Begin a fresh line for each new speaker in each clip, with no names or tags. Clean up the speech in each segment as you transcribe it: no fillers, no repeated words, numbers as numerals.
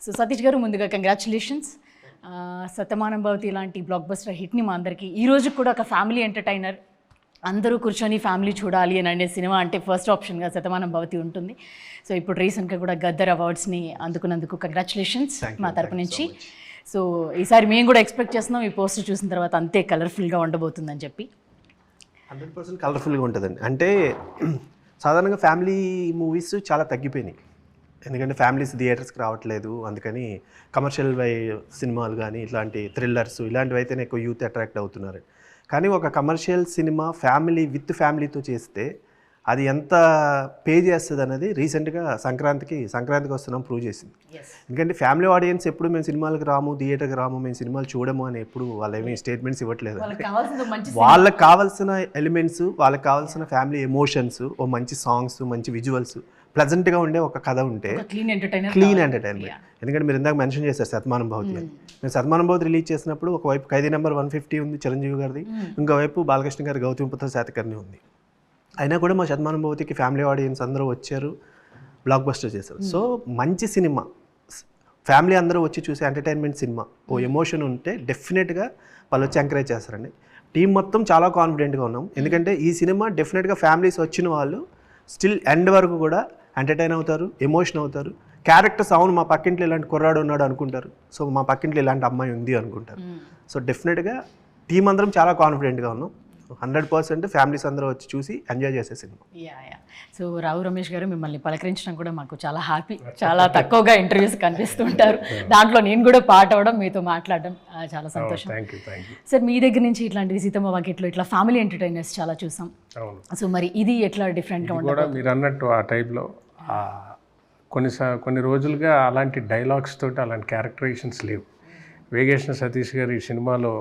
So Satish గారు ముందుగా congratulations. Shatamanam Bhavati లాంటి బ్లాక్ బస్టర్ హిట్ని మా అందరికీ ఈ రోజు కూడా ఒక ఫ్యామిలీ ఎంటర్టైనర్, అందరూ కూర్చొని ఫ్యామిలీ చూడాలి అని అనే సినిమా అంటే ఫస్ట్ ఆప్షన్గా శతమానం భవతి ఉంటుంది. సో ఇప్పుడు రీసెంట్గా కూడా గద్దర్ అవార్డ్స్ని అందుకున్నందుకు కంగ్రాచులేషన్స్ మా తరపు నుంచి. సో ఈసారి మేము కూడా ఎక్స్పెక్ట్ చేస్తున్నాం ఈ పోస్టర్ చూసిన తర్వాత అంతే కలర్ఫుల్గా ఉండబోతుందని చెప్పి.
100% కలర్ఫుల్గా ఉంటుందండి. అంటే సాధారణంగా ఫ్యామిలీ మూవీస్ చాలా తగ్గిపోయినాయి, ఎందుకంటే ఫ్యామిలీస్ థియేటర్స్కి రావట్లేదు. అందుకని కమర్షియల్ సినిమాలు కానీ ఇట్లాంటి థ్రిల్లర్స్ ఇలాంటివి అయితేనే ఎక్కువ యూత్ అట్రాక్ట్ అవుతున్నారు. కానీ ఒక కమర్షియల్ సినిమా విత్ ఫ్యామిలీతో చేస్తే అది ఎంత పే చేస్తుంది అనేది రీసెంట్గా సంక్రాంతికి వస్తున్నాం ప్రూవ్ చేసింది. ఎందుకంటే ఫ్యామిలీ ఆడియన్స్ ఎప్పుడు మేము సినిమాలకు రాము, థియేటర్కి రాము, మేము సినిమాలు చూడము అని ఎప్పుడు వాళ్ళు ఏమీ స్టేట్మెంట్స్ ఇవ్వట్లేదు. వాళ్ళకి కావాల్సిన ఎలిమెంట్స్, వాళ్ళకి కావాల్సిన ఫ్యామిలీ ఎమోషన్స్, ఓ మంచి సాంగ్స్, మంచి విజువల్స్, ప్లెజెంట్గా ఉండే ఒక కథ ఉంటే క్లీన్ ఎంటర్టైన్మెంట్. ఎందుకంటే మీరు ఇందాక మెన్షన్ చేశారు శతమానం భవతి అని. మేము శతమానం భవతి రిలీజ్ చేసినప్పుడు ఒకవైపు ఖైదీ నెంబర్ 150 ఉంది చిరంజీవి గారిది, ఇంకోవైపు బాలకృష్ణ గారి గౌతమిపుత్ర శాతకర్ణి ఉంది. అయినా కూడా మా శతమానం భవతికి ఫ్యామిలీ ఆడియన్స్ అందరూ వచ్చారు, బ్లాక్ బస్టర్ చేశారు. సో మంచి సినిమా, ఫ్యామిలీ అందరూ వచ్చి చూసే ఎంటర్టైన్మెంట్ సినిమా, ఓ ఎమోషన్ ఉంటే డెఫినెట్గా వాళ్ళు వచ్చి ఎంకరేజ్ చేస్తారండి. టీం మొత్తం చాలా కాన్ఫిడెంట్గా ఉన్నాం, ఎందుకంటే ఈ సినిమా డెఫినెట్గా ఫ్యామిలీస్ వచ్చిన వాళ్ళు స్టిల్ ఎండ్ వరకు కూడా ఎంటర్టైన్ అవుతారు, ఎమోషన్ అవుతారు. క్యారెక్టర్స్ అవును మా పక్కింట్లో ఇలాంటి కుర్రాడు ఉన్నాడు అనుకుంటారు, సో మా పక్కింట్లో ఇలాంటి అమ్మాయి ఉంది అనుకుంటారు. సో డెఫినెట్గా టీం అందరం చాలా కాన్ఫిడెంట్గా ఉన్నాం. 100% ఫ్యామిలీస్ అందరూ వచ్చి చూసి ఎంజాయ్ చేసే సినిమా.
సో రావు రమేష్ గారు మిమ్మల్ని పలకరించడం కూడా మాకు చాలా హ్యాపీ. చాలా తక్కువగా ఇంటర్వ్యూస్ కనిపిస్తుంటారు, దాంట్లో నేను కూడా పార్ట్ అవ్వడం, మీతో మాట్లాడడం చాలా సంతోషం. సార్ మీ దగ్గర నుంచి ఇట్లాంటివి సీతమ్మ వాకిట్లో ఇట్లా ఫ్యామిలీ ఎంటర్టైనర్స్ చాలా చూసాం. సో మరి ఇది ఎట్లా డిఫరెంట్గా ఉంటుంది?
మీరు అన్నట్టు ఆ టైప్లో కొన్ని రోజులుగా అలాంటి డైలాగ్స్ తోటి అలాంటి క్యారెక్టరైజేషన్స్ లేవు. వేగేశ్న సతీష్ గారు ఈ సినిమాలో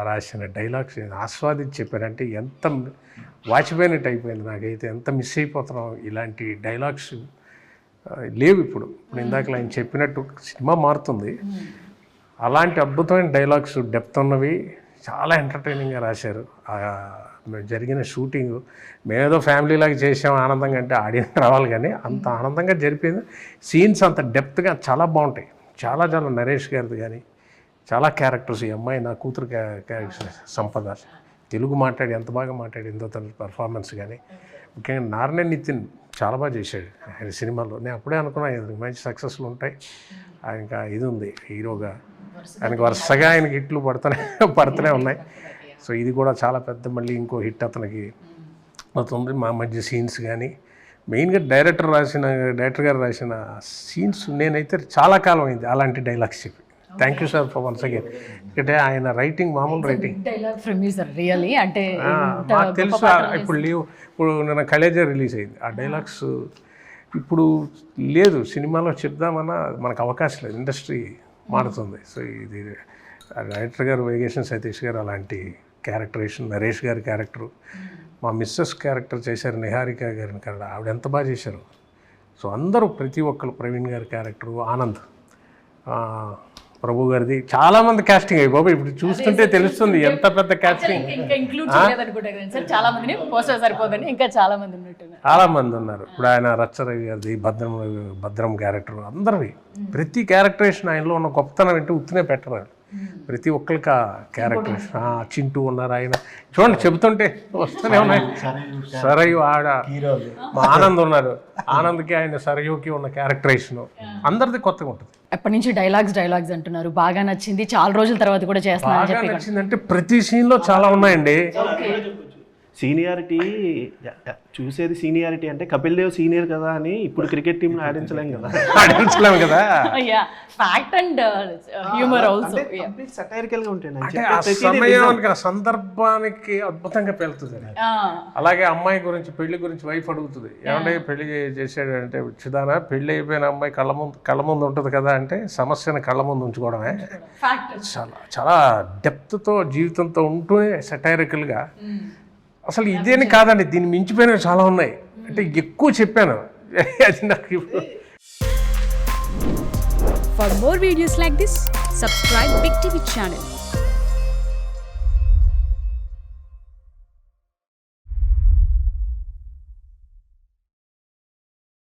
రాసిన డైలాగ్స్ ఆస్వాదించి చెప్పారంటే ఎంత వాచిపోయినట్టు అయిపోయింది నాకైతే. ఎంత మిస్ అయిపోతున్నాం, ఇలాంటి డైలాగ్స్ లేవు ఇప్పుడు. ఇందాక ఆయన చెప్పినట్టు సినిమా మారుతుంది, అలాంటి అద్భుతమైన డైలాగ్స్ డెప్త్ ఉన్నవి చాలా ఎంటర్టైనింగ్గా రాశారు. జరిగిన షూటింగ్ మేమేదో ఫ్యామిలీలాగా చేసాం ఆనందంగా, అంటే ఆడియన్స్ రావాలి కానీ అంత ఆనందంగా జరిపింది. సీన్స్ అంత డెప్త్గా చాలా బాగుంటాయి. చాలా నరేష్ గారిది కానీ చాలా క్యారెక్టర్స్, ఈ అమ్మాయి నా కూతురు క్యారెక్టర్ సంపద తెలుగు ఎంత బాగా మాట్లాడిందో తన పర్ఫార్మెన్స్ కానీ, ముఖ్యంగా నారాయణ నితిన్ చాలా బాగా చేశాడు ఆయన సినిమాలో. నేను అప్పుడే అనుకున్నాను మంచి సక్సెస్లు ఉంటాయి, ఇంకా ఇది ఉంది హీరోగా, ఆయనకి వరుసగా ఆయనకి హిట్లు పడుతూనే ఉన్నాయి. సో ఇది కూడా చాలా పెద్ద మళ్ళీ ఇంకో హిట్ అతనికి అవుతుంది. మా మధ్య సీన్స్ కానీ మెయిన్గా డైరెక్టర్ గారు రాసిన సీన్స్ నేనైతే చాలా కాలం అయింది అలాంటి డైలాగ్స్ చెప్పి. Thank you sir for once again. ఎందుకంటే ఆయన రైటింగ్ మామూలు రైటింగ్ నాకు తెలుసు. ఇప్పుడు నిన్న కలేజా రిలీజ్ అయింది, ఆ డైలాగ్స్ ఇప్పుడు లేదు సినిమాలో చెప్దామన్నా మనకు అవకాశం లేదు, ఇండస్ట్రీ మారుతుంది. సో ఇది డైరెక్టర్ గారు వేగేశ్న సతీష్ గారు అలాంటి క్యారెక్టరేషన్, నరేష్ గారి క్యారెక్టరు, మా మిస్సెస్ క్యారెక్టర్ చేశారు నిహారిక గారిని కదా, ఆవిడ ఎంత బాగా చేశారు. సో అందరూ ప్రతి ఒక్కరు, ప్రవీణ్ గారి క్యారెక్టరు, ఆనంద్, ప్రభు గారిది, చాలా మంది కాస్టింగ్ అయ్యి బాబు ఇప్పుడు చూస్తుంటే తెలుస్తుంది ఎంత పెద్ద కాస్టింగ్. చాలా మంది ఉన్నారు. ఇప్పుడు ఆయన రచ్చరవి గారిది, భద్రం క్యారెక్టర్, అందరివి ప్రతి క్యారెక్టరేషన్ ఆయనలో ఉన్న గొప్పతనం అంటే ఉత్తినే పెట్టరు. ప్రతి ఒక్కరికి ఆ క్యారెక్టర్. చింటూ ఉన్నారు, ఆయన చూడండి చెబుతుంటే వస్తూనే ఉన్నాయి. సరయు ఆడ మా ఆనంద్ ఉన్నారు, ఆనంద్కి ఆయన సరయుకి ఉన్న క్యారెక్టరేషన్ అందరిది కొత్తగా ఉంటుంది.
ఎప్పటి నుంచి డైలాగ్స్ అంటున్నారు, బాగా నచ్చింది, చాలా రోజుల తర్వాత కూడా చేస్తున్నారు.
బాగా నచ్చిందంటే ప్రతి సీన్లో చాలా ఉన్నాయండి.
సీనియారిటీ చూసేది సీనియారిటీ అంటే కపిల్ దేవ్ సీనియర్ కదా అని ఇప్పుడు క్రికెట్ టీంలో ఆడించలేం కదా.
Fact and humour also
satirical గా ఉంటాయి,
సమయానికి సందర్భానికి అద్భుతంగా పెళ్తుంది. అలాగే అమ్మాయి గురించి, పెళ్లి గురించి వైఫ్ అడుగుతుంది, ఏమంటే పెళ్లి చేసాడు అంటే చిదానా పెళ్లి అయిపోయిన అమ్మాయి కళ్ళ ముందు ఉంటుంది కదా అంటే సమస్యను కళ్ళ ముందు ఉంచుకోవడమే. చాలా డెప్త్తో జీవితంతో ఉంటూనే సటైరికల్గా. అసలు ఇదేని కాదండి, దీన్ని మించిపోయినవి చాలా ఉన్నాయి. అంటే ఎక్కువ చెప్పాను అది నాకు ఇప్పుడు.
For more videos like this, subscribe Big TV channel.